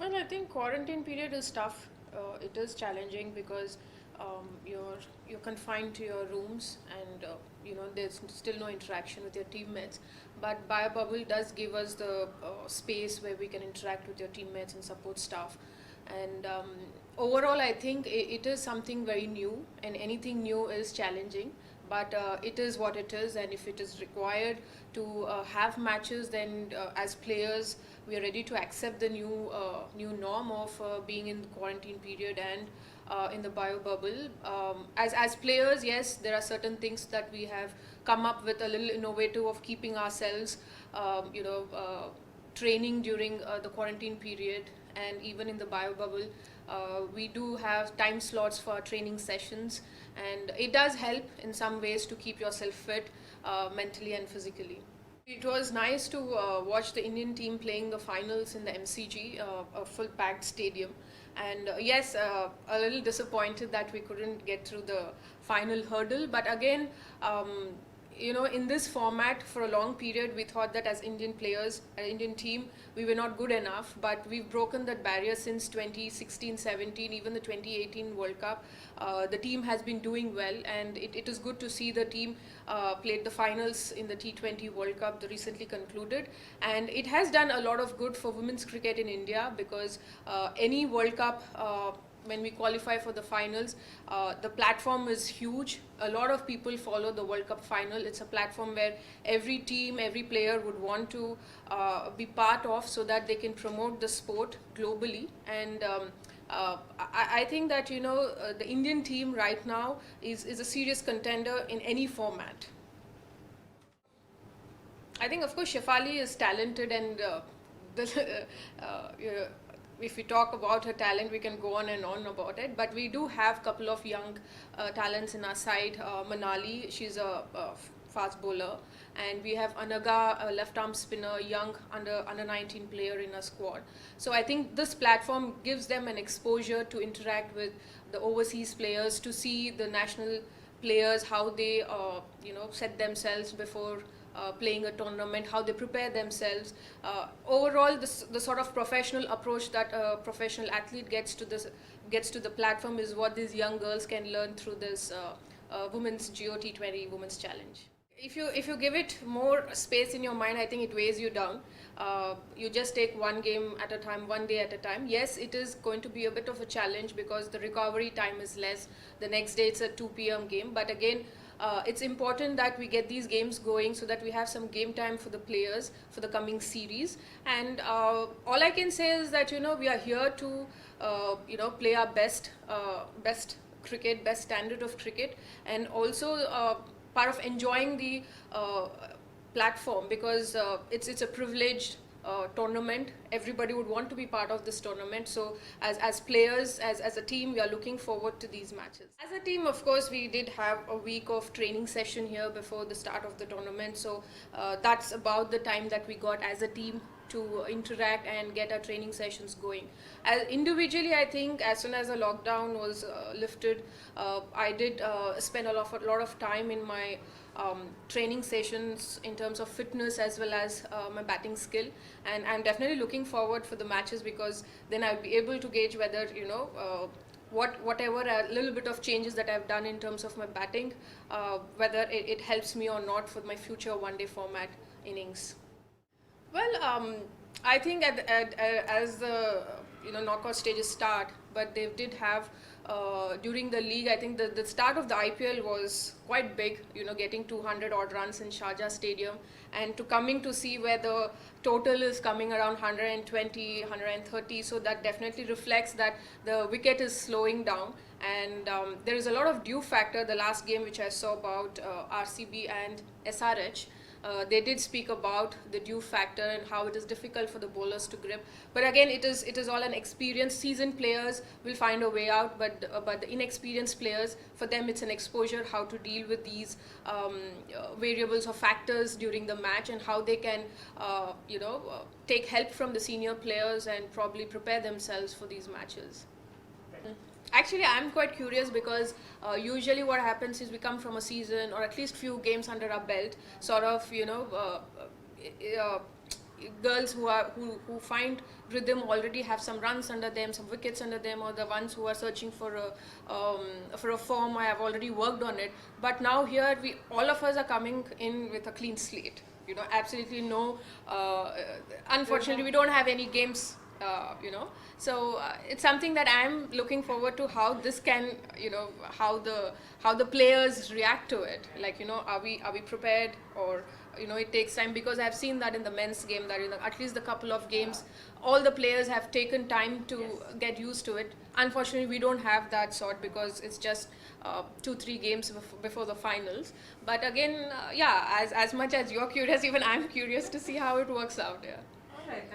Well, I think quarantine period is tough. It is challenging because you're confined to your rooms, and there's still no interaction with your teammates. But BioBubble does give us the space where we can interact with your teammates and support staff. And overall, I think it is something very new, and anything new is challenging. But it is what it is, and if it is required to have matches, then as players, we are ready to accept the new norm of being in the quarantine period and in the bio bubble. As players, yes, there are certain things that we have come up with a little innovative of keeping ourselves, training during the quarantine period, and even in the bio bubble, we do have time slots for training sessions, and it does help in some ways to keep yourself fit mentally and physically. It was nice to watch the Indian team playing the finals in the MCG, a full packed stadium. And yes, a little disappointed that we couldn't get through the final hurdle. But again, in this format for a long period, we thought that as Indian players, an Indian team, we were not good enough. But we've broken that barrier since 2016-17, even the 2018 World Cup. The team has been doing well, and it is good to see the team played the finals in the T20 World Cup, the recently concluded. And it has done a lot of good for women's cricket in India, because any World Cup, when we qualify for the finals, the platform is huge. A lot of people follow the World Cup final. It's a platform where every team, every player would want to be part of, so that they can promote the sport globally. And I think that the Indian team right now is a serious contender in any format. I think, of course, Shefali is talented, and the, if we talk about her talent, we can go on and on about it. But we do have a couple of young talents in our side. Manali, she's a fast bowler, and we have Anaga, a left arm spinner, young under 19 player in our squad. So I think this platform gives them an exposure to interact with the overseas players, to see the national players, how they set themselves before playing a tournament, how they prepare themselves. Overall, the sort of professional approach that a professional athlete gets to the platform is what these young girls can learn through this women's GOT20 Women's Challenge. If you give it more space in your mind, I think it weighs you down. You just take one game at a time, one day at a time. Yes, it is going to be a bit of a challenge because the recovery time is less. The next day it's a 2 p.m. game, but again, it's important that we get these games going so that we have some game time for the players for the coming series. And all I can say is that we are here to play our best cricket, best standard of cricket, and also part of enjoying the platform, because it's a privileged tournament. Everybody would want to be part of this tournament. So as players, as a team, we are looking forward to these matches. As a team, of course, we did have a week of training session here before the start of the tournament. So that's about the time that we got as a team to interact and get our training sessions going. Individually, I think as soon as the lockdown was lifted, I did spend a lot of time in my training sessions in terms of fitness as well as my batting skill, and I'm definitely looking forward for the matches, because then I'll be able to gauge whether whatever a little bit of changes that I've done in terms of my batting, whether it helps me or not for my future one-day format innings. Well, I think as the knockout stages start, but they did have during the league. I think the start of the IPL was quite big. Getting 200 odd runs in Sharjah Stadium, and coming to see where the total is coming around 120, 130. So that definitely reflects that the wicket is slowing down, and there is a lot of dew factor. The last game which I saw about RCB and SRH. They did speak about the dew factor and how it is difficult for the bowlers to grip. But again, it is all an experience. Seasoned players will find a way out, but the inexperienced players, for them it's an exposure how to deal with these variables or factors during the match, and how they can take help from the senior players and probably prepare themselves for these matches. Actually, I'm quite curious, because usually what happens is we come from a season or at least few games under our belt, sort of, girls who find rhythm already have some runs under them, some wickets under them, or the ones who are searching for a form. I have already worked on it, but now here we all of us are coming in with a clean slate. You know, absolutely no. Unfortunately, we don't have any games. So it's something that I'm looking forward to, how this can, how the players react to it. Like, are we prepared, or it takes time, because I've seen that in the men's game, that at least the couple of games, all the players have taken time to get used to it. Unfortunately, we don't have that sort, because it's just 2-3 games before the finals. But again, yeah, as much as you're curious, even I'm curious to see how it works out. Yeah. All right.